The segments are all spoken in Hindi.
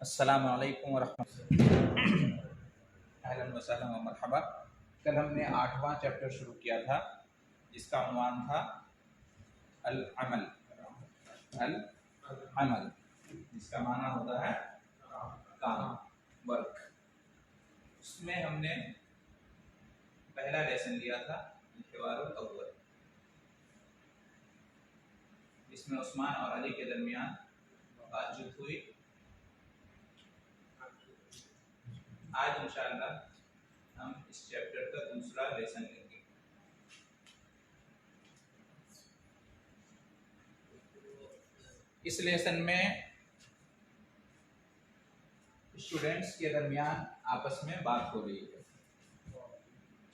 अस्सलामु अलैकुम वरहमतुल्लाह। अहलन व सहलन व मरहबा। कल हमने 8वां चैप्टर शुरू किया था जिसका उन्वान था अल अमल। अल अमल जिसका माना होता है काम, वर्क। उसमें हमने पहला लेसन लिया था हिवारुल अव्वल, जिसमें उस्मान और अली के दरमियान बातचीत हुई। आज इंशाअल्लाह हम इस चैप्टर का दूसरा लेसन लेंगे। इस लेसन में स्टूडेंट्स के दरमियान आपस में बात हो रही है।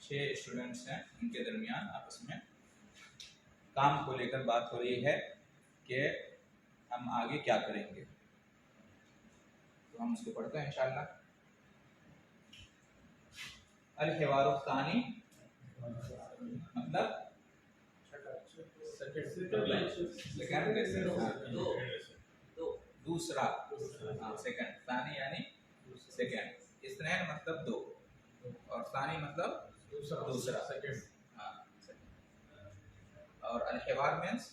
6 स्टूडेंट्स हैं, उनके दरमियान आपस में काम को लेकर बात हो रही है कि हम आगे क्या करेंगे। तो हम उसको पढ़ते हैं इंशाअल्लाह। अल हिवारुल सानी मतलब दूसरा, सेकंड। सानी यानी सेकंड। इस्नैन मतलब 2 और सानी मतलब दूसरा। हाँ, और अल हिवार मीन्स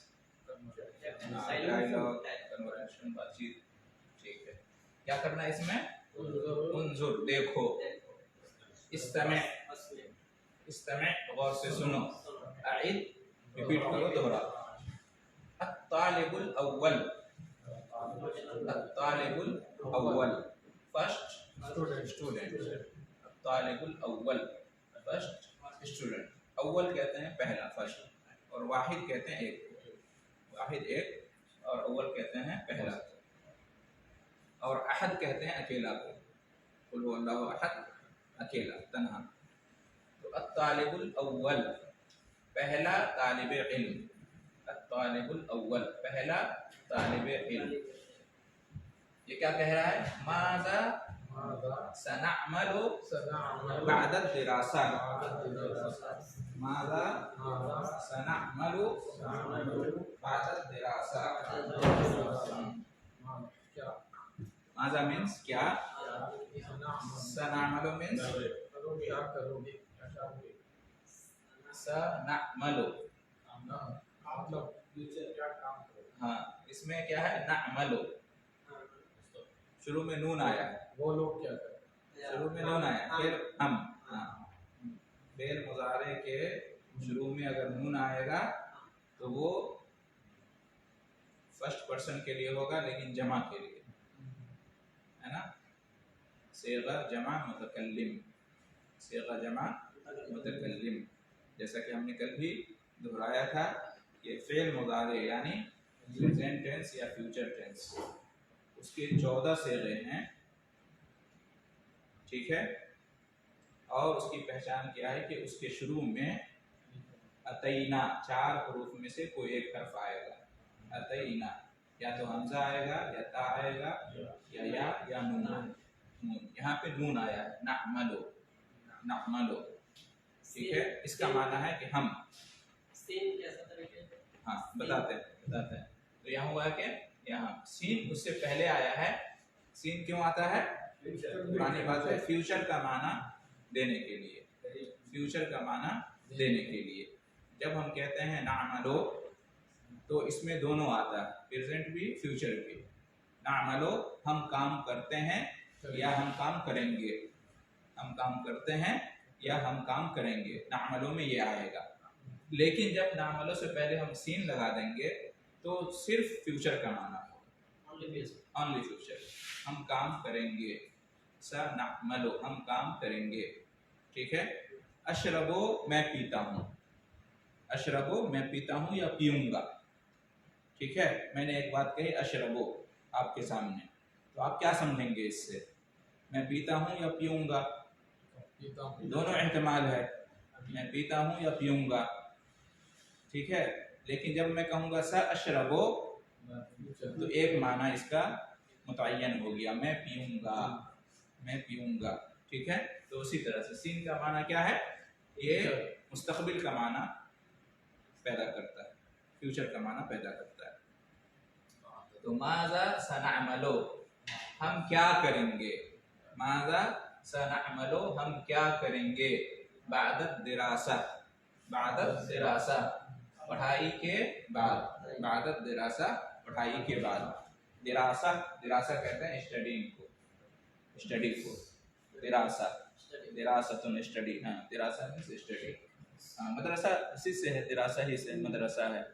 डायलॉग, कन्वर्सेशन, बातचीत। ठीक है, क्या करना है इसमें? उन्जुर, देखो। इस्तमे गौर से सुनो। आइद, रिपीट करो, दोहरा। अत्तालिबुल अव्वल, अत्तालिबुल अव्वल, फर्स्ट स्टूडेंट। अत्तालिबुल अव्वल, फर्स्ट स्टूडेंट। अव्वल कहते हैं पहला, फर्स्ट, और वाहिद कहते हैं एक। वाहिद एक और अव्वल कहते हैं पहला, और अहद कहते हैं अकेला को। कुल हुवल्लाहु अहद, अकेला, तन्हा। तो अत्तालिबुल अव्वल, पहला तालिब इल्म। अत्तालिबुल अव्वल, पहला तालिब इल्म। ये क्या कह रहा है? माज़ा सनअमलु बअद दिरासा। माज़ा सनअमलु बअद दिरासा। माज़ा मीन्स क्या, सनअमलु मीन्स सनअमलु। हाँ, इसमें क्या है? नअमलु। शुरू में नून आया है, वो लोग क्या करें? शुरू में नून आया, फिर हम। हाँ, फेल मुजारे के शुरू में अगर नून आएगा तो वो फर्स्ट पर्सन के लिए होगा, लेकिन जमा के लिए है ना। सेगा जमा मुतकल्लिम, सेगा जमा मुतकल्लिम। जैसा कि हमने कल भी दोहराया था कि फेल मुजारे यानी प्रेजेंट टेंस या फ्यूचर टेंस, उसके 14 सेगे हैं। ठीक है, और उसकी पहचान क्या है कि उसके शुरू में अतईना, 4 हरूफ में से कोई एक हर्फ आएगा। अतईना, या तो हमजा आएगा, या ता आएगा, या नून। यहाँ पे नून आया है, नअमलु, नअमलु। ठीक है, इसका माना है कि हम। हाँ, बताते हैं। तो यहाँ हुआ कि यहाँ सीन उससे पहले आया है। सीन क्यों आता है? पुरानी बात है, फ्यूचर का माना देने के लिए। फ्यूचर का माना देने के लिए जब हम कहते हैं नअमलो, तो इसमें दोनों आता है, प्रेजेंट भी फ्यूचर भी। नअमलो, हम काम करते हैं या हम काम करेंगे। हम काम करते हैं या हम काम करेंगे, नअमलो में ये आएगा। लेकिन जब नअमलो से पहले हम सीन लगा देंगे तो सिर्फ फ्यूचर का माना होगा, ओनली फ्यूचर। हम काम करेंगे, सनअमलु, हम काम करेंगे। ठीक है। अशरबो, मैं पीता हूँ। अशरबो, मैं पीता हूँ या पीऊंगा। ठीक है, मैंने एक बात कही अशरबो आपके सामने, तो आप क्या समझेंगे इससे? मैं पीता हूँ या पीऊंगा? दोनों एहतमाल है, मैं पीता हूँ या पीऊंगा। ठीक है, लेकिन जब मैं कहूँगा स अशरबो, तो एक माना इसका मुतय्यन हो गया, मैं पीऊंगा, मैं पीऊंगा। ठीक है, तो उसी तरह से सीन का माना क्या है? ये मुस्तकबिल का माना पैदा करता है, फ्यूचर का माना पैदा करता है। तो माज़ा सनअमलो, हम क्या करेंगे, माज़ा सनअमलु, हम क्या करेंगे, बादत दिरासा, बादत दिरासा, पढ़ाई के बाद, बादत दिरासा, पढ़ाई के बाद। दिरासा, दिरासा कहते हैं स्टडी को, स्टडी को दिरासा, दिरासतुन स्टडी, हाँ दिरासा मीन्स स्टडी। हाँ मदरसा इसी से है, दिरासा ही से मदरसा है,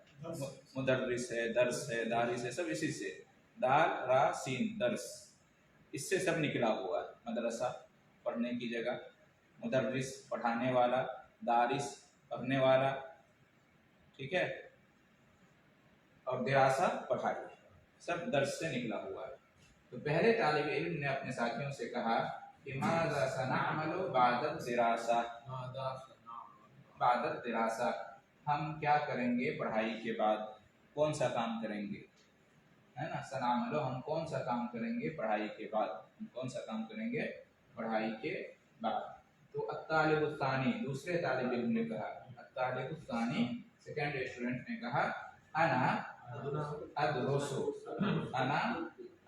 मुदर्रिस है, दर्स है, दारिस है, सब इसी से, दार रा सीन दर्स, इससे सब निकला हुआ है। मदरसा पढ़ने की जगह, मुदर्रिस पढ़ाने वाला, दारिस पढ़ने वाला, ठीक है, और दिरासा पढ़ाई, सब दर्स से निकला हुआ है। तो पहले तालिब इल्म ने अपने साथियों से कहा कि माज़ा सनअमलु बादत दिरासा, बादत दिरासा, हम क्या करेंगे पढ़ाई के बाद, कौन सा काम करेंगे, है ना। सनअमलु, हम कौन सा काम करेंगे पढ़ाई के बाद, हम कौन सा काम करेंगे पढ़ाई के बाद। तो अत्तालिबुत्तानी, दूसरे तालिब इल्म ने कहा, अत्तालिबुत्तानी सेकंड स्टूडेंट ने कहा, अना अदरुसु, अना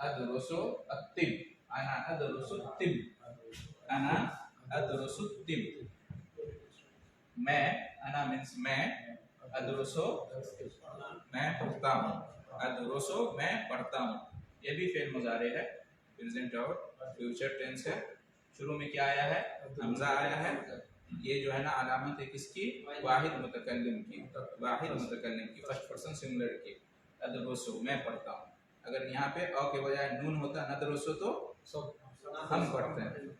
अदरुसु अत्तिब, अना अदरुसु तिब, अना अदरुसु तिब, मैं, अना मीन्स मैं, अदरुसु मैं पढ़ता हूँ, अदरुसु मैं पढ़ता हूँ। ये भी फेल मुजारे है, प्रेजेंट और फ्यूचर टेंस है। शुरू में क्या आया है, हमजा आया है। ये जो है ना अलामत है किसकी, वाहिद मुतकल्लिम की, वाहिद मुतकल्लिम की, फर्स्ट पर्सन सिंगुलर की। अदरुसु मैं पढ़ता हूँ, अगर यहाँ पे अ के बजाय नून होता नदरुसु तो हम पढ़ते हैं।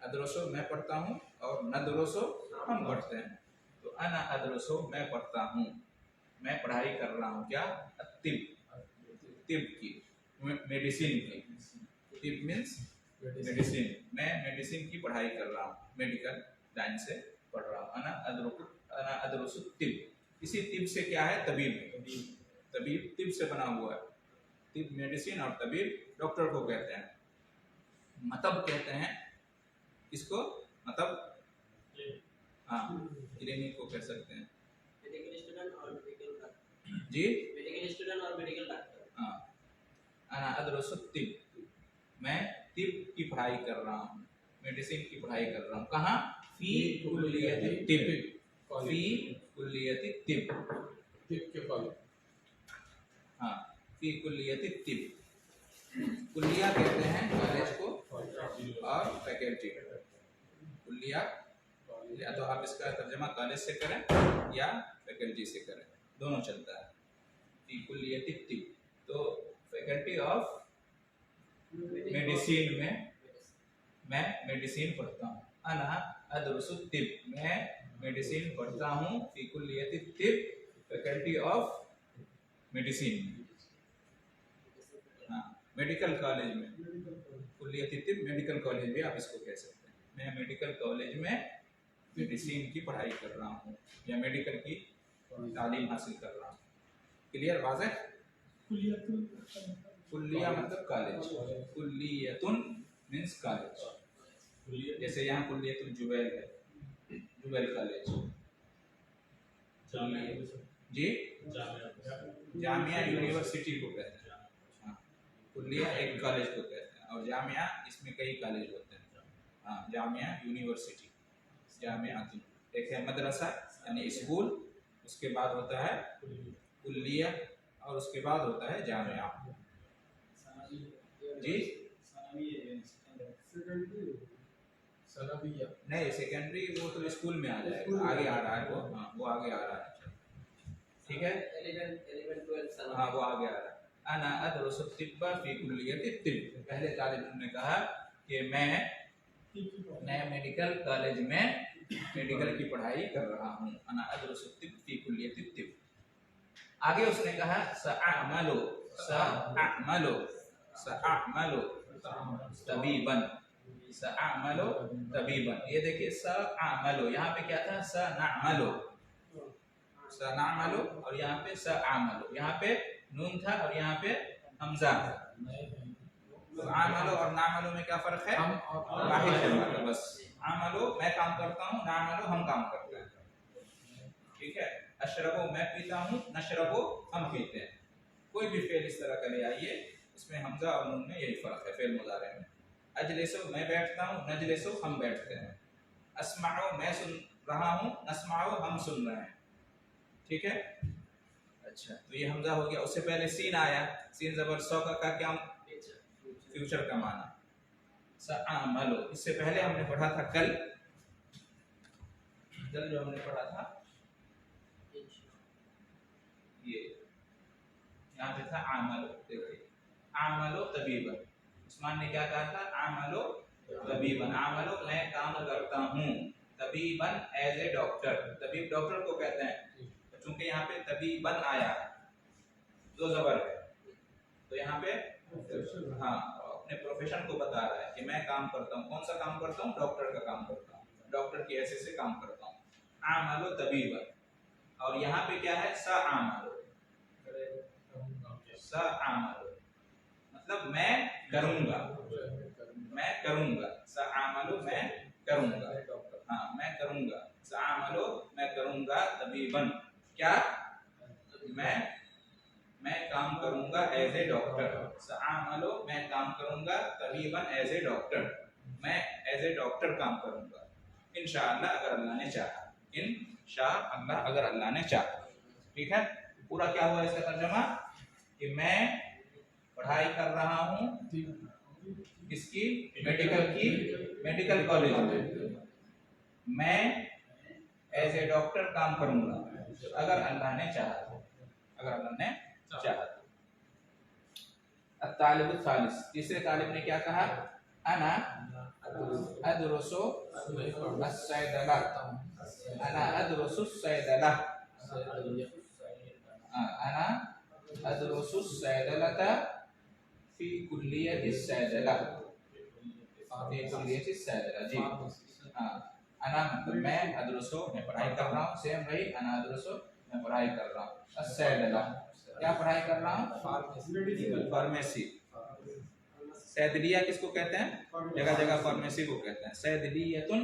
अदरुसु मैं पढ़ता हूँ और नदरुसु हम पढ़ते हैं। तो अना अदरुसु मैं पढ़ता हूँ, मैं पढ़ाई कर रहा हूँ, क्या, तिब, तिब की, मेडिसिन की, तिब मीन्स मेडिसिन, मैं मेडिसिन की पढ़ाई कर रहा हूँ, मेडिकल लाइन से पढ़ रहा हूँ। अना अदरुसु तिब, इसी तिब से क्या है, तबीब, तबीब तिब से बना हुआ है। तिब मेडिसिन और तबीब डॉक्टर को कहते हैं। मतलब कहते हैं इसको, मतलब हाँ क्लिनिक को कह सकते हैं मेडिकल स्टूडेंट और मेडिकल डॉक्टर जी, मेडिकल स्टूडेंट और मेडिकल डॉक्टर। हाँ अना अदरुसु तिब, मैं तिब की पढ़ाई कर रहा हूँ, मेडिसिन की पढ़ाई कर रहा हूँ। कहाँ, फी कुल्लियति तिब, फी कुल्लियति तिब, तिब के कॉलेज, हाँ फी कुल्लियति तिब। कुल्लिया कहते हैं कॉलेज को और फैकल्टी। कुल्लिया, या तो आप इसका तर्जमा कॉलेज से करें या फैकल्टी से करें, दोनों चलता है। फी कुल्लियति तिब, तो फैकल्टी ऑफ मेडिसिन में मैं मेडिसिन पढ़ता हूँ। अना अदरुसु तिब, मैं मेडिसिन पढ़ता हूँ, फी कुल्लियति तिब, फैकल्टी ऑफ मेडिसिन, हाँ मेडिकल कॉलेज में, कुल्लियति तिब मेडिकल कॉलेज भी आप इसको कह सकते हैं। मैं मेडिकल कॉलेज में मेडिसिन की पढ़ाई कर रहा हूँ या मेडिकल की तालीम हासिल कर रहा हूँ। क्लियर, वाज़ेह। कुल्लिया मतलब कॉलेज, कुल्लियतुन मीन्स कॉलेज, जैसे यहाँ कुल्लियतुल जुबैल है, जुबैल कॉलेज जी, जामिया यूनिवर्सिटी को कहते हैं। हाँ कुल्लिया एक कॉलेज को कहते हैं और जामिया इसमें कई कॉलेज होते हैं। हाँ जामिया यूनिवर्सिटी, जामिया एक है मदरसा यानी स्कूल, उसके बाद होता है कुल्लिया और उसके बाद होता है जामिया जी। नहीं सेकेंडरी वो तो स्कूल में आ जाएगा, आगे आ रहा है वो, हाँ वो आगे आ रहा है, ठीक है 11 12 हाँ वो आगे आ रहा है। अना अदरुसु तिब्बा फी कुल्लियति तिब, पहले तालिब ने कहा कि मैं मेडिकल कॉलेज में मेडिकल की पढ़ाई कर रहा हूँ। अना अदरुसु तिब फी कुल्लियति तिब। आगे उसने कहा सअअमलु, सअअमलु, सअअमलु तबीबन, सअअमलु तबीबन। ये देखिए सअअमलु, यहाँ पे क्या था, सनअमलु, सनअमलु और यहाँ पे सअअमलु, यहाँ पे नून था और यहाँ पे हमजा था। तो आमलो और नामलो में क्या फर्क है, वाहिद है बस। आमलो मैं काम करता हूँ, नामलो हम काम करते हैं, ठीक है। अशरबो मैं पीता हूँ, नशरबो हम पीते हैं। कोई भी फेल इस तरह का ले आइए इसमें हमजा और नून में यही फर्क है फेल मुजारे में। अजलिसु मैं बैठता हूँ, नजलिसु हम बैठते हैं। अस्माउ मैं सुन रहा हूँ, नस्माउ हम सुन रहे हैं। ठीक है। अच्छा, तो ये हमजा हो गया। उससे पहले सीन आया, सीन जबर सौ का क्या फ्यूचर का माना। सअमलु, इससे पहले हमने पढ़ा था कल जो हमने पढ़ा था ये यहाँ पे था आमलो। देखिए आमलो तबीबन, उस्मान ने क्या कहा था? आमलो तबीबन। आमलो मैं काम करता हूँ, तबीबन एज ए डॉक्टर। तबीब डॉक्टर को कहते हैं, चूंकि यहाँ पे तबीबन आया जो जबर है, तो यहाँ पे हाँ अपने प्रोफेशन को बता रहा है कि मैं काम करता हूँ। कौन सा काम करता हूँ? डॉक्टर का काम करता हूँ, डॉक्टर की हैसियत से काम करता हूँ। आमलो तबीबन। और यहाँ पे क्या है? सअमलु, सअमलु मतलब मैं करूंगा, मैं करूंगा। सअमलु मैं करूंगा, हाँ मैं करूंगा। सअमलु मैं करूंगा, तबीबन क्या? मैं काम करूंगा एज ए डॉक्टर। सअमलु मैं काम करूंगा, तबीबन एज ए डॉक्टर मैं एज ए डॉक्टर काम करूंगा। इंशाअल्लाह अगर अल्लाह ने चाहा, इंशाअल्लाह अगर अल्लाह ने चाहा। ठीक है। पूरा क्या हुआ इसका तर्जुमा? कि मैं पढ़ाई कर रहा हूँ किसकी? मेडिकल की, मेडिकल कॉलेज में। मैं एज ए डॉक्टर काम करूंगा अगर अल्लाह ने चाहा, अगर अल्लाह ने चाहा। अत्तालिबु सालिस, तीसरे तालिब ने क्या कहा? अना अदरुसु अस्सैदला, अना अदरुसु अस्सैदला, अना अदरुसु अस्सैदलता फी कुल्लियति अस्सैदला, फी कुल्लियति अस्सैदला। जी हाँ, अना मतलब मैं, अदरुसु मैं पढ़ाई कर रहा हूँ। सेम रही, अना अदरुसु मैं पढ़ाई कर रहा हूँ। अस्सैदला क्या पढ़ाई कर रहा हूँ? फार्मेसी। सैदलिया किसको कहते हैं? जगह जगह फार्मेसी को कहते हैं। सैदलियतुन,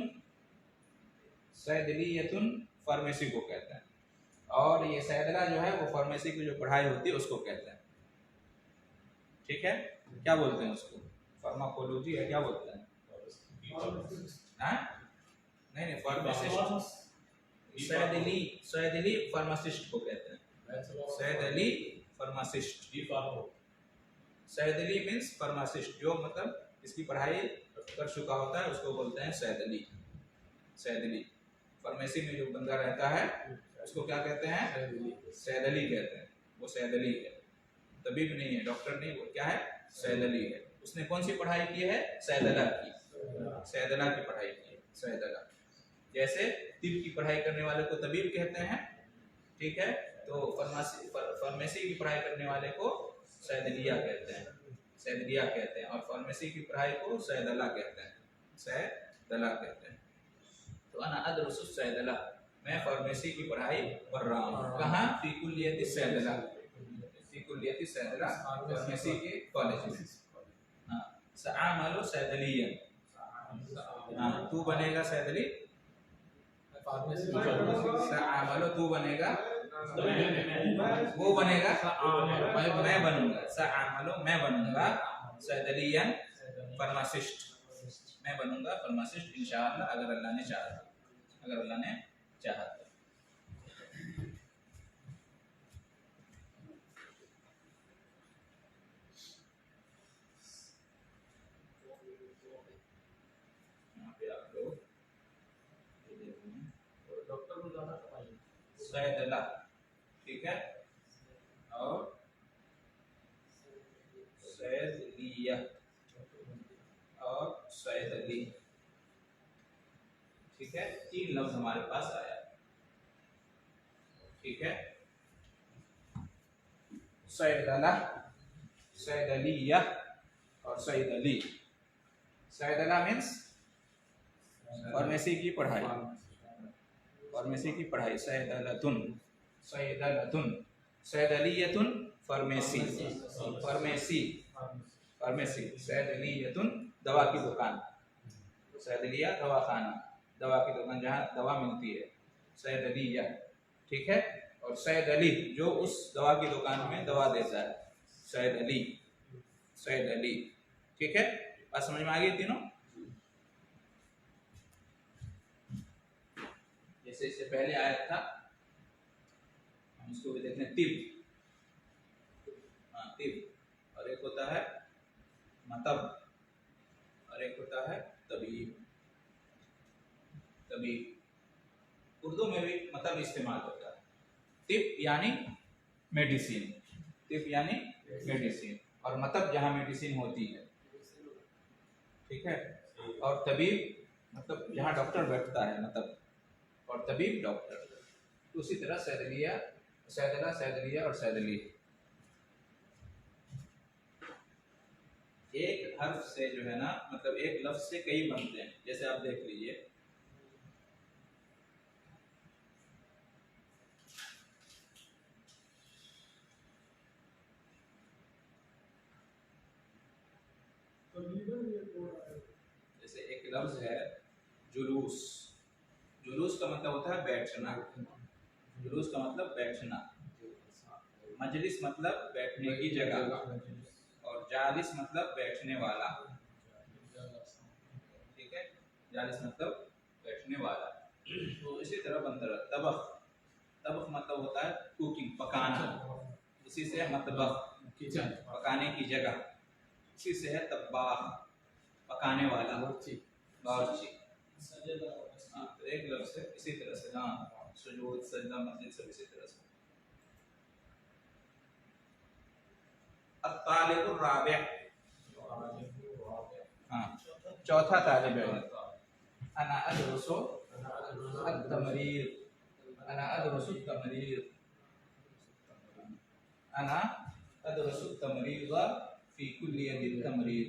सैदलियतुन फार्मेसी को कहते हैं। और ये सैदला जो है वो फार्मेसी की जो पढ़ाई होती है उसको कहते हैं। ठीक है। क्या बोलते हैं उसको? फार्माकोलॉजी है, क्या बोलते हैं? नहीं फार्मासिस्ट। सैदली, सैदली फार्मासिस्ट को कहते हैं। सैदली फार्मासिस्ट। सैदली मीन्स फार्मासिस्ट, जो मतलब इसकी पढ़ाई कर चुका होता है उसको बोलते हैं सैदली। सैदली फार्मेसी में जो बंदा रहता है उसको क्या कहते हैं? सैदली कहते हैं। वो सैदली है, तबीब नहीं है, डॉक्टर नहीं, वो क्या है? सैदली है। उसने कौन सी पढ़ाई की है? सैदला की, सैदला की पढ़ाई की है। सैदला जैसे तिब की पढ़ाई करने वाले को तबीब कहते हैं। ठीक है। तो फार्मेसी की पढ़ाई करने वाले को सैदलिया कहते हैं, सैदलिया कहते हैं। और फार्मेसी की पढ़ाई को सैदला कहते हैं, सैदला कहते हैं। तो अना अदरुसु सैदला, मैं फार्मेसी की पढ़ाई कर रहा हूँ। कहाँ? फी कुल्लियति सैदला, फी कुल्लियति सैदला फार्मेसी के कॉलेज में। हाँ, सअमलु सैदलियन, हाँ तू बनेगा सैदली। सअमलु तू बनेगा, वो बनेगा, मैं बनूंगा। सअमलु मैं बनूंगा, सैदलियन फार्मासिस्ट मैं बनूंगा, फार्मासिस्ट इंशाअल्लाह अगर अल्लाह ने चाहा, अगर अल्लाह ने चाहा। सैदला, ठीक है। और सैदलिया और सैदली, ठीक है। तीन लफ्ज हमारे पास आया। ठीक है। सैदला, सैदलिया और सैदली। सैदला मीन्स फार्मेसी की पढ़ाई, फार्मेसी की पढ़ाई। सैदलतुन, सैदलतुन, सैदलियतुन फार्मेसी, फार्मेसी, फार्मेसी। सैदलियतुन दवा की दुकान, सैदलिया दवाखाना, दवा की दुकान जहाँ दवा मिलती है, सैदलिया। ठीक है। और सैदली जो उस दवा की दुकान में दवा देता है, सैदली। सैद अली। ठीक है, बात समझ में आ गई तीनों। जैसे इससे पहले आया था, हम इसको भी देखते हैं, तिब। हाँ, तिब। और एक होता है मतब, और एक होता है तबीब। तबीब उर्दू में भी मतलब इस्तेमाल होता है। तिब यानी मेडिसिन, तिब यानी मेडिसिन, और मतलब जहाँ मेडिसिन होती है। ठीक है, और तबीब मतलब जहाँ डॉक्टर बैठता है, मतलब, और तबीब डॉक्टर। उसी तरह सैदलिया, सैदला, सैदलिया और सैदली। एक हर्फ से जो है ना, मतलब एक लफ्ज से कई बनते हैं। जैसे आप देख लीजिए, जैसे एक लफ्ज है जुलूस। जुलूस का मतलब होता है बैठना। जुलूस का मतलब बैठना। मजलिस मतलब बैठने की जगह, और जालिस मतलब बैठने वाला। ठीक है, जालिस मतलब बैठने वाला। तो इसी तरह बनता है तबख। तबख मतलब होता है कुकिंग, पकाना। उसी से है मतबख, किचन, पकाने की जगह। उसी से है तब्बाख, पकाने वाला, बावर्ची। हाँ, तो एक लफ्ज है इसी तरह से। हाँ, सुजूद, सजदा, मस्जिद सब इसी तरह से। अत्तालिबुर राबि', हाँ, चौथा तालिब इल्म। अना अदरुसु अत-तमरीर, अना अदरुसु अत-तमरीर, अना अदरुसु अत-तमरीर फी कुल्लियत अत-तमरीर।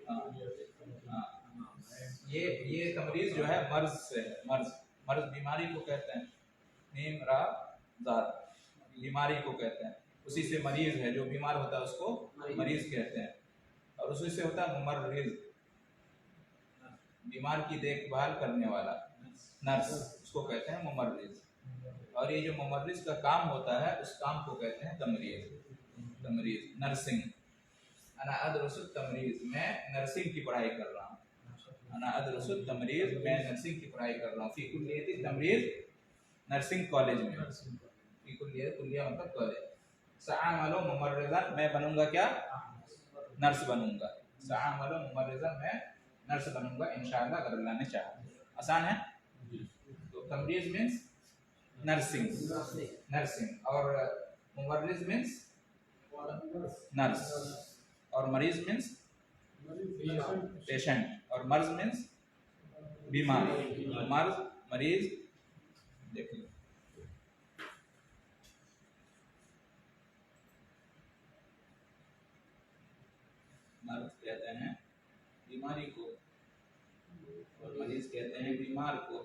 हाँ, ये तमरीज जो है मर्ज से है। मर्ज, मर्ज बीमारी को कहते हैं। नीम रा ज़ात, बीमारी को कहते हैं। उसी से मरीज है, जो बीमार होता है उसको मरीज कहते हैं। और उसी से होता है मुमर्रिज, बीमार की देखभाल करने वाला, नर्स, उसको कहते हैं मुमर्रिज। और ये जो मुमर्रिज का काम होता है, उस काम को कहते हैं तमरीज। तमरीज, नर्सिंग। अना अदरुसु तमरीज, मैं नर्सिंग की पढ़ाई कर रहा हूँ। अना अदरुसु तमरीज, मैं नर्सिंग की पढ़ाई कर रहा हूँ। फी कुल्लियत तमरीज, नर्सिंग कॉलेज में। फी कुल्लियत, कुल्लिया मतलब कॉलेज। सआमलो मुमर्रिज़न, मैं बनूंगा क्या, नर्स बनूंगा। सआमलो मुमर्रिज़न, मैं नर्स बनूंगा इंशाअल्लाह, अगर अल्लाह ने चाहा। आसान है। तो तमरीज मीन्स नर्सिंग, नर्सिंग, और मुमर्रिज मीन्स नर्स, और मरीज मीन्स पेशेंट, और मर्ज मीन्स बीमार। मर्ज, मरीज, देख लो। मर्ज कहते हैं बीमारी को, और मरीज कहते हैं बीमार को।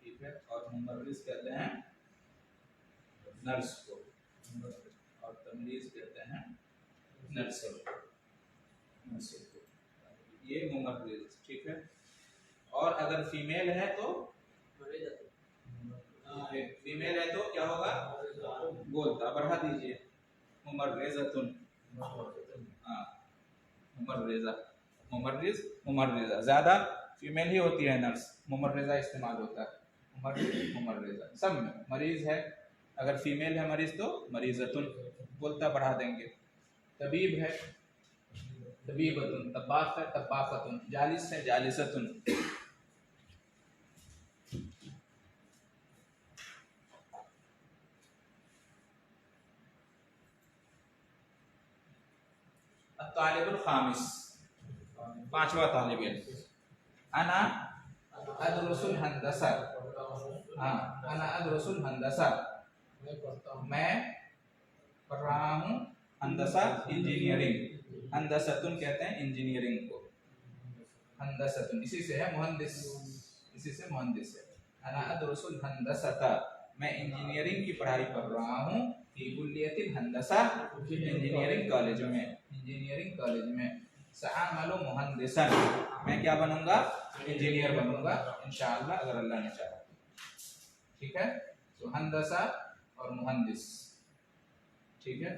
ठीक है, और मुमर्रिज कहते हैं नर्स को, और तमरीज कहते हैं नर्सिंग को। ये मुमर्रिज। ठीक है, और अगर फीमेल है तो, फीमेल है तो क्या होगा, बोलता, बढ़ा दीजिए, मुमर्रिज़तुन। हाँ, मुमर्रिज़ा, मुमर्रिज, मुमर्रिज़ा। ज़्यादा फीमेल ही होती है नर्स, मुमर्रिज़ा इस्तेमाल होता है। मुमर्रिज, मुमर्रिज़ा, सब में। मरीज है, अगर फीमेल है मरीज तो मरीज़तुन, बोलता बढ़ा देंगे। तबीब है, तबीबतुन। तब्बाख है, तब्बाखतुन। जालिस है, जालिसतुन। तालिबुल खामिस, पांचवा तालिब इल्म। अना अदरुसुल हंदसा, हाँ, अना अदरुसुल हंदसा, मैं पढ़ रहा हूँ हंदसा, इंजीनियरिंग। हंदसतुन कहते हैं इंजीनियरिंग को, हंदसतुन। इसी से है मुहंदिस, इसी से मुहंदिस है। अना अदरुसुल हंदसता, मैं इंजीनियरिंग की पढ़ाई कर रहा हूँ। फी कुल्लियतिल हंदसा, इंजीनियरिंग कॉलेज में, इंजीनियरिंग कॉलेज में। सआमलु मुहंदिसन, मैं क्या बनूंगा, इंजीनियर बनूंगा इंशाअल्लाह, अगर अल्लाह ने चाहा। ठीक है, तो हंदसा और मुहंदिस। ठीक है,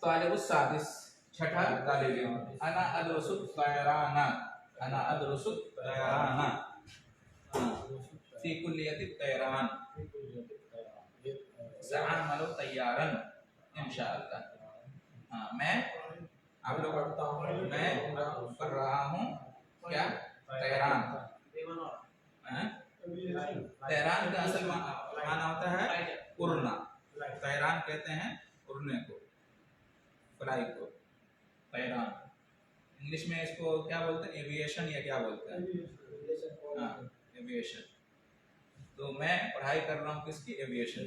तालिबु सादिस छठा तालिब इल्म अना अदरसु तैराना अना अदरसु तैराना फी कुल्लियति तैरान सअमलु तैयारन इंशाअल्लाह। हाँ मैं आप लोग मैं कर रहा हूँ क्या तैरान। हाँ? तैरान का असल माना होता है उड़ना। तैरान कहते हैं उड़ने को, फ्लाई को तैरान। इंग्लिश में इसको क्या बोलते हैं, एविएशन या क्या बोलते हैं? हाँ एविएशन। तो मैं पढ़ाई कर रहा हूँ किसकी, एविएशन।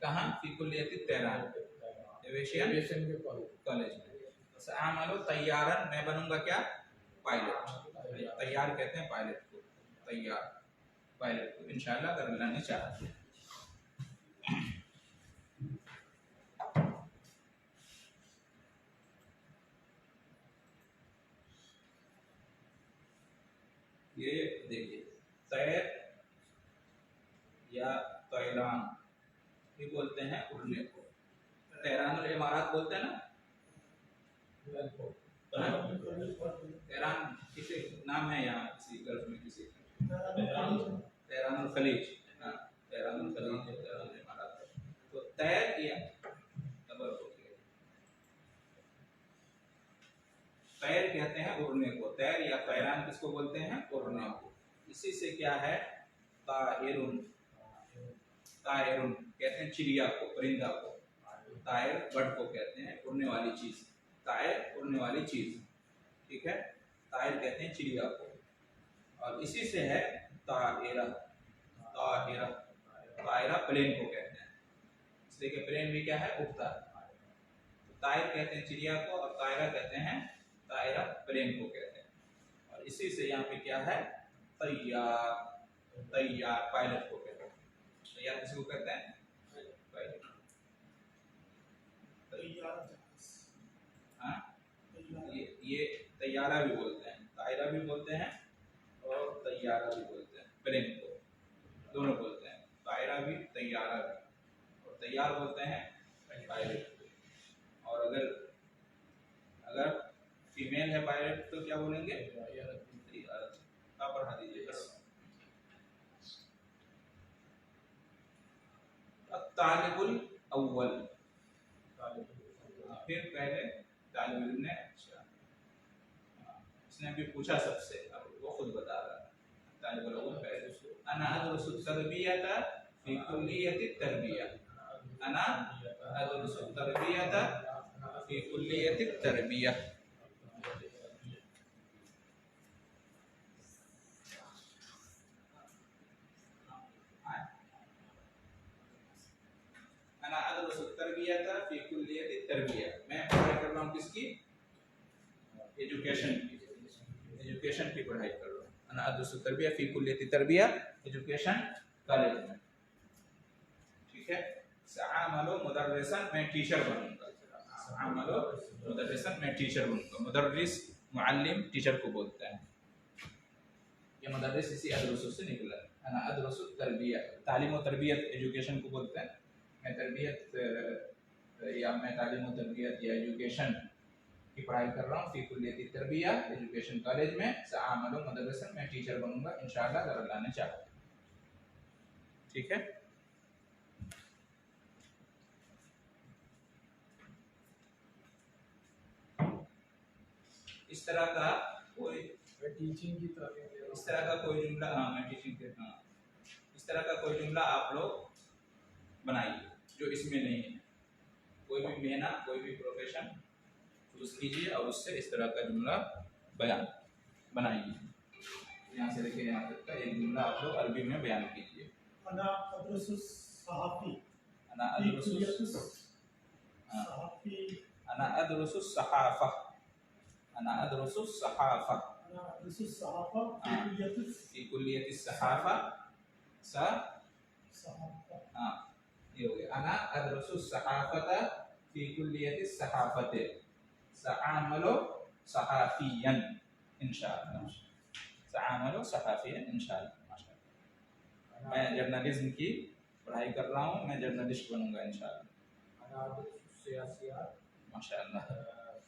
कहाँ, फी कुल्लियति तैरान एविएशन के कॉलेज में। सअमलु तैयारन मैं बनूंगा क्या, पायलट। तैयार कहते हैं पायलट को, तैयार पायलट को इंशाल्लाह अगर अल्लाह ने चाहा। ये देखिए तैर या तैरान ये बोलते हैं उड़ने को। तैरानुल इमारात बोलते हैं ना, तैरान किसी नाम है यहाँ किसी गल्फ में किसी तैरानुल खलीज। हाँ तैरानुल खलीज तैरानुल इमारात। तो तैर या खबर हो गया, तैर कहते हैं उड़ने को। तैर या तैरान किसको बोलते हैं, उड़ने को। इसी से क्या है तायरुन, तायरुन कहते हैं चिड़िया को, परिंदा को। तायर बर्ड को कहते हैं, उड़ने वाली चीज। तायर उड़ने वाली चीज, ठीक है। तायर कहते हैं चिड़िया को। और इसी से है तायरा, तायरा तायरा प्लेन को कहते हैं, इसलिए कि प्लेन भी क्या है, उड़ता है। तो तायर कहते हैं चिड़िया को और तायरा कहते हैं, तायरा प्लेन को कहते हैं। और इसी से यहाँ पे क्या है तैयार, तैयार पायलट को कहते हैं। तैयार किसी को कहते हैं, पायलट। हाँ ये तैयारा भी बोलते हैं, तायरा भी बोलते हैं और तैयारा भी बोलते हैं। प्लेन को दोनों बोलते हैं, तायरा भी तैयारा भी। और तैयार बोलते हैं पायलट। और अगर फीमेल है पायलट तो क्या बोलेंगे, आप पढ़ा दीजिए बस। तालिबुल अव्वल, फिर पहले तालिब इल्म ने, अच्छा इसने भी पूछा सबसे, अब वो खुद बता रहा है। तालिबुल अव्वल पहले अना अदरसु तरबियता फी कुल्लियति तरबिया, अना अदरसु तरबियता फी कुल्लियति तरबिया। अना अदरसु तरबियता फी कुल्लियति तरबिया, मैं पढ़ाई कर रहा हूँ किसकी, एजुकेशन की, एजुकेशन की पढ़ाई कर रहा हूँ। अना अदरसु तरबिया फी कुल्लियति तरबिया, एजुकेशन कॉलेज में, ठीक है। सअमलु मुदर्रिसन मैं टीचर बनूंगा। सअमलु मुदर्रिसन मैं टीचर बनूंगा। मुदर्रिस मुअल्लिम टीचर को बोलते हैं। ये मुदर्रिस इसी अदरसु से निकला। अना अदरसु तरबिया, तालीम और तरबियत एजुकेशन को बोलते हैं। मैं तरबियत या मैं तालीम और तरबियत या एजुकेशन की पढ़ाई कर रहा हूँ। फी कुल्लियति तरबिया एजुकेशन कॉलेज में। सअमलु मुदर्रिसन मैं टीचर बनूंगा इंशाअल्लाह अगर अल्लाह ने चाहा, ठीक है। इस तरह का कोई टीचिंग की तरफ, इस तरह का कोई जुमला, हाँ मैं टीचिंग के, हाँ इस तरह का कोई जुमला आप लोग बनाइए जो इसमें नहीं है। कोई भी मेहना, कोई भी प्रोफेशन चूज कीजिए और उससे इस तरह का जुमला बयान बनाइए। यहाँ से लेकर यहाँ तक का एक जुमला आप लोग अरबी में बयान कीजिए। अना अदरसु सहाफी, अना अदरसु सहाफी, अना अदरसु सहाफा, अना अदरसु सहाफा, अना अदरसु सहाफा फी कुल्लियति सहाफा, सहाफा। हाँ ये हो गया। अना अदरसु सहाफता फी कुल्लियति सहाफते, सअमलु सहाफियन इंशाअल्लाह, सअमलु सहाफियन इंशाअल्लाह। माशाअल्लाह मैं जर्नलिज्म की पढ़ाई कर रहा हूँ, मैं जर्नलिस्ट बनूंगा इंशाअल्लाह। अना अदरसु सियासियात, माशाअल्लाह।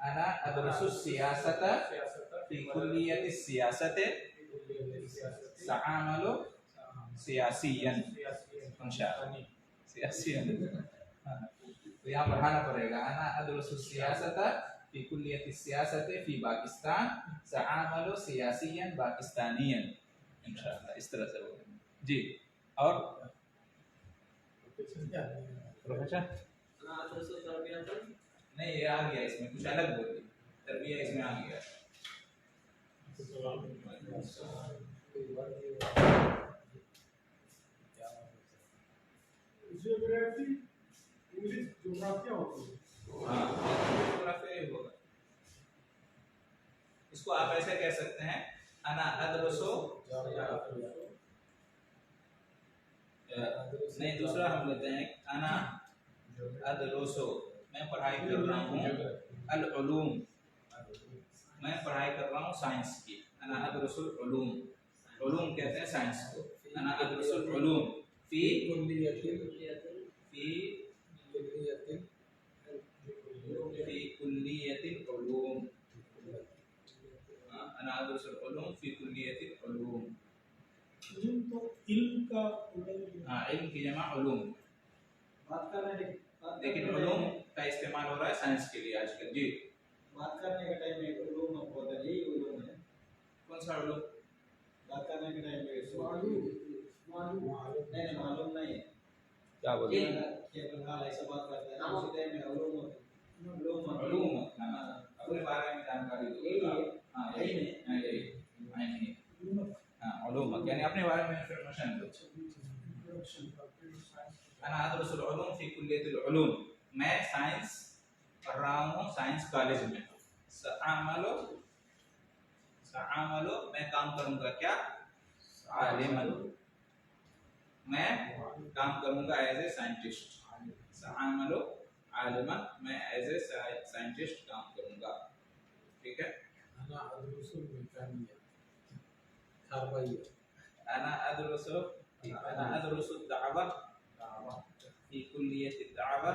अना अदरसु सियासत फी कुल्लियति सियासत सआमलु सियासियन इंशाअल्लाह। सियासियन तो यहाँ पढ़ाना पड़ेगा। अना अदरसु सियासत फी कुल्लियति सियासत फी पाकिस्तान सआमलु सियासियन पाकिस्तानियन इंशाअल्लाह। इस तरह से बोलेंगे जी। और प्रोफेसर अना अदरसु तरबियतन नहीं, ये आ गया इसमें, कुछ अलग बोल दी, तरबिया इसमें आ गया। जियोग्राफी इंग्लिश ज्योग्राफिया होती है। हाँ, ज्योग्राफी होगा। इसको आप ऐसे कह सकते हैं, अना अदरसो, नहीं दूसरा हम लेते हैं, अना अदरसो, मैं पढ़ाई कर रहा हूँ, अल उलूम, मैं पढ़ाई कर रहा हूँ साइंस की। अना अदरसुल उलूम, उलूम कहते हैं साइंस को। अना अदरसुल उलूम फी कुल्लियतिन फी फी कुल्लियतिल उलूम। अना अदरसुल उलूम फी कुल्लियतिल उलूम। इल्म तो इल्म का हाँ, इल्म की जमा उलूम, बात करने लेकिन उलूम का इस्तेमाल हो रहा है साइंस के लिए आजकल जी। बात करने के टाइम में उलूम मत बोलते, यही उलूम है। कौन सा उलूम? बात करने के टाइम में नहीं मालूम नहीं है क्या बोलते हैं? कि बंगाल ऐसा बात करता है, उसी टाइम में उलूम उलूम उलूम, हाँ, अपने बारे में जानकारी दो। यही है। हाँ, यही है, हाँ, यही है, हाँ, उलूम यानी अपने बारे में इंफॉर्मेशन दो। अना अदरसुल उलूम फी कुल्लियतिल उलूम, मैं साइंस पढ़ रहा हूँ साइंस कॉलेज में। सआमलो, सआमलो मैं काम करूँगा क्या? आलिमन, मैं काम करूँगा एज ए साइंटिस्ट। सआमलो आलिमन, मैं एज ए साइंटिस्ट काम करूँगा। ठीक है। अना अदरुसुल मिकानिया खारबाइया अना अदरसु दावा फी कुल्लियति दावा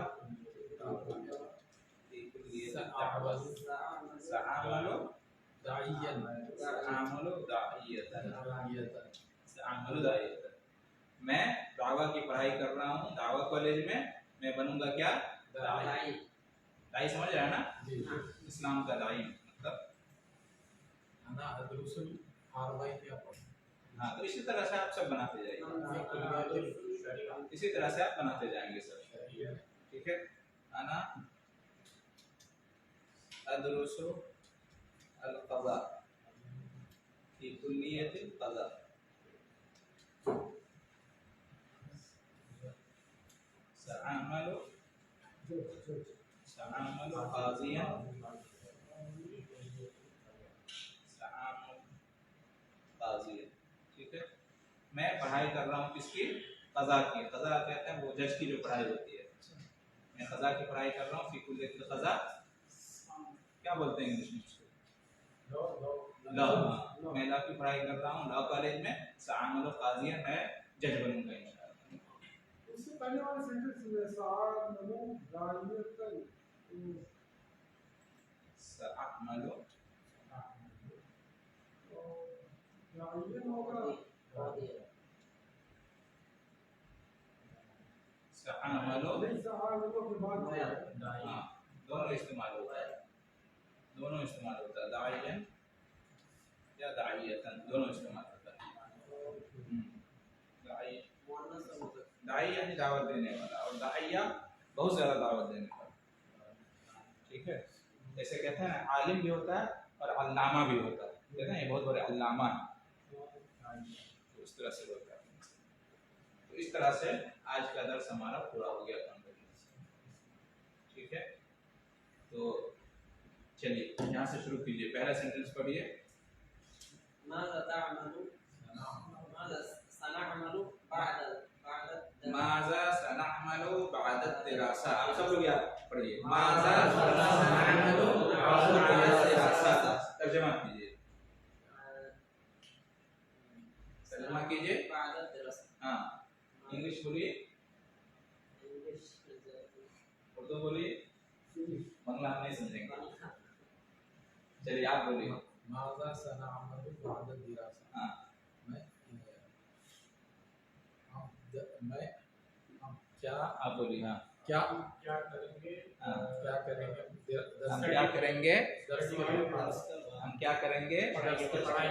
फी कुल्लियति दावा सआमलो दाइयन सआमलो दाइयतन सआमलो दाइयतन, मैं दावा की पढ़ाई कर रहा हूँ दावा कॉलेज में, मैं बनूंगा क्या? दाई। दाई समझ रहा है ना? इस्लाम का दाई मतलब। अना अदरुसुल खारबाइया हाँ, तो इसी तरह से आप सब बनाते जाइए, इसी तरह से आप बनाते जाएंगे सब। ठीक है। अना अदरुसु अल क़ज़ा फी कुल्लियतिल क़ज़ा सआमलु क़ाज़ियन सआमलु क़ाज़ियन। ठीक है। मैं पढ़ाई कर रहा हूँ किसकी? क़ज़ा की। क़ज़ा कहते हैं वो जज की जो पढ़ाई होती है। मैं क़ज़ा की पढ़ाई कर रहा हूँ फी कुल्लियतिल क़ज़ा, क्या बोलते हैं इंग्लिश में उसको? लॉ। मैं लॉ की पढ़ाई कर रहा हूँ लॉ कॉलेज में। सआमलु क़ाज़ियन, मैं जज बनूंगा इंशाअल्लाह। उससे पहले वाले सेंटेंस में सआमलु दाइयतन सआमलु दाइयन होगा सआमलु, नहीं सआमलु के बाद हाँ, दोनों इस्तेमाल होता है, दोनों इस्तेमाल होता है, दाइयन या दाइयतन दोनों इस्तेमाल होता है। दाई, दाई यानी दावत देने वाला, और दाइया बहुत ज़्यादा दावत देने वाला। ठीक है। जैसे कहते हैं ना, आलिम भी होता है और अल्लामा भी होता है, कहते हैं ये बहुत बड़े अल्लामा है, तो इस तरह से होता है। तो इस तरह से आज का दर्स हमारा पूरा हो गया कंप्लीट। ठीक है। तो चलिए यहाँ से शुरू कीजिए, पहला सेंटेंस पढ़िए। माज़ा तअमलु माज़ा सनअमलु माज़ा सनअमलु बअद दिरासा। आप सब लोग याद पढ़िए, माज़ा सनअमलु बअद दिरासा। तर्जुमा कीजिए, तर्जुमा कीजिए। बाद दिरासा। हाँ, इंग्लिश बोलिए। इंग्लिश जुमला हम नहीं समझेंगे। चलिए आप बोलिए। माज़ा सनअमलु बाद दिरासा। हाँ मैं हम क्या आप बोलिए। हाँ क्या क्या करेंगे हाँ। क्या करेंगे हम क्या करेंगे, दर्स के बाद हम क्या करेंगे दर्स के पढ़ाई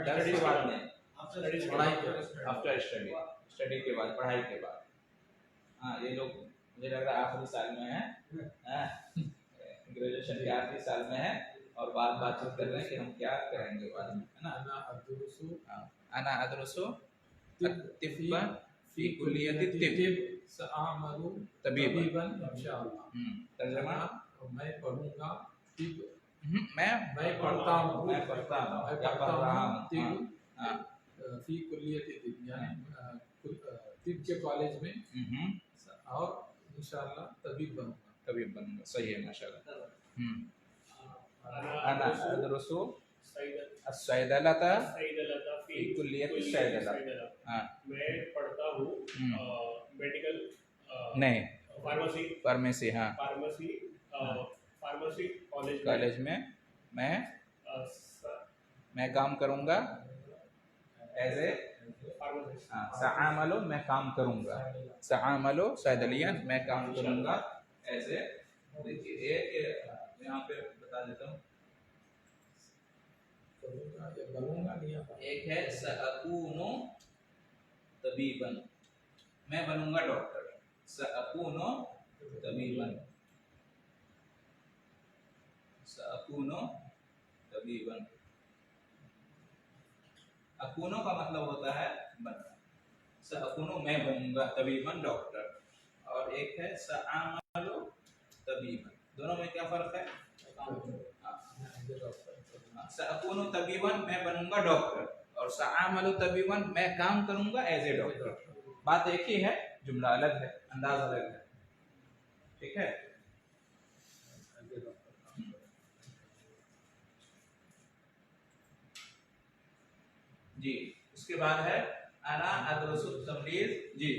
दर्स के बाद में, पढ़ाई के आफ्टर स्टडी, स्टडी के बाद, पढ़ाई के बाद। हाँ ये लोग मुझे लग रहा है आखिरी साल में है, ग्रेजुएशन के आखिरी साल में है और बातचीत कर रहे हैं कि हम क्या करेंगे बाद में, है ना। अना अदरुसु अना अदरुसु तिब्ब फी कुल्लियत तिब सअमलु तबीबन। इंशाअल्लाह। तर्जुमा मैं पढ़ूंगा तिब मैं पढ़ता हूँ मैं पढ़ता हूँ मैं या पढ़ पढ़ता रहा हूँ हूँ। तिब हाँ फी कुल्लियत तिब यानी तिब के कॉलेज में और इंशाअल्लाह तबीब बनूंगा। तबीब बनूंगा, सही है माशाल्लाह। अना अदरुसु अस्सैदलता फी कुल्लियत सैदला। हाँ मैं पढ़ता हूँ मेडिकल नहीं फार्मेसी फार्मेसी। हाँ फार्मेसी फार्मेसी कॉलेज में मैं काम करूंगा एज ए फार्मेसिस्ट। सआमलो मैं काम करूंगा, सआमलो सैदलियन मैं काम करूंगा एज ए। देखिए एक यहाँ पे बता देता हूँ, बनूंगा नहीं आता। एक है सअकूनु तबीबन, मैं बनूंगा डॉक्टर, सअकूनु तबीबन, सअकूनु तबीबन। अकूनो का मतलब होता है बनना, सअकूनु मैं बनूंगा तबीबन डॉक्टर, और एक है सआमलु तबीबन। दोनों में क्या फर्क है? सअकूनु तबीबन मैं बनूंगा डॉक्टर, और सआमलु तबीबन मैं काम करूंगा एज ए डॉक्टर। बात एक ही है, जुमला अलग है, अंदाज अलग है। ठीक है। जी उसके बाद है अना अदरुसु तमरीज। जी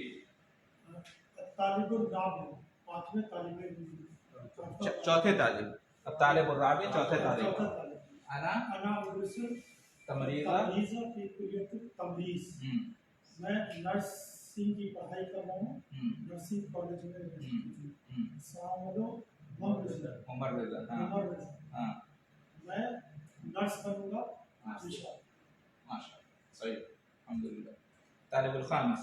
तालिबुल राबी पांचवें तालिबे चौथे तालिब, अब तालिबुल राबी चौथे तालिब। अना अना उदरुसु तमरीजा तमरीज़ फी कुल्लियत तमरीज़। मैं नर्सिंग की पढ़ाई कर रहा हूँ नर्सिंग कॉलेज में। सआमलु मुमर्रिज़ा उमर रज़ा। हाँ मुमर्रिज़ा। हाँ मैं नर्स बनूंगा माशाल्लाह इंशाअल्लाह। माशाल्लाह, सही, अल्हम्दुलिल्लाह। तालिबुल खामिस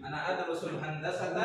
अना अदरुसुल हंदसता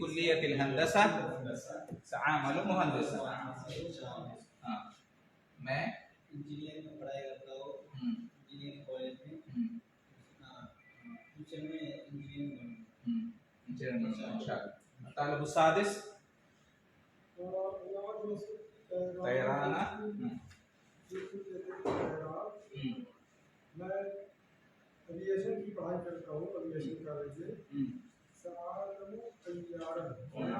कुल्लियतिल हंदसा सआमलु मुहंदिसा। हाँ मैं इंजीनियरिंग में पढ़ाई करता हूँ इंजीनियरिंग कॉलेज में। फ्यूचर में इंजीनियरिंग बनूंगा। तालिबुल सादिस तैराना। मैं एविएशन की पढ़ाई करता हूँ एविएशन कॉलेज में। सआमलु तैयारन मैं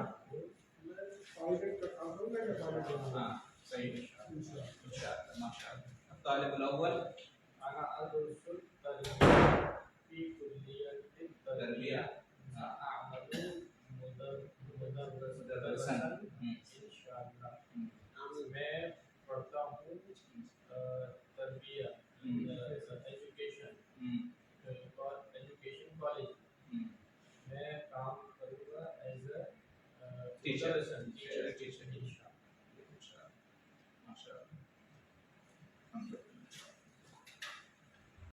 पायलट का काम करूंगा या पायलट बनूंगा। हाँ सही इंशाअल्लाह माशाअल्लाह। तालिबुल अव्वल अना अदरुसुल फी कुल्लियत तरबिया सअमलु मुदर्रिसन। इंशाअल्लाह। मैं पढ़ता हूँ तरबिया एजुकेशन कॉलेज। मैं काम करूँगा एज अ टीचर। टीचर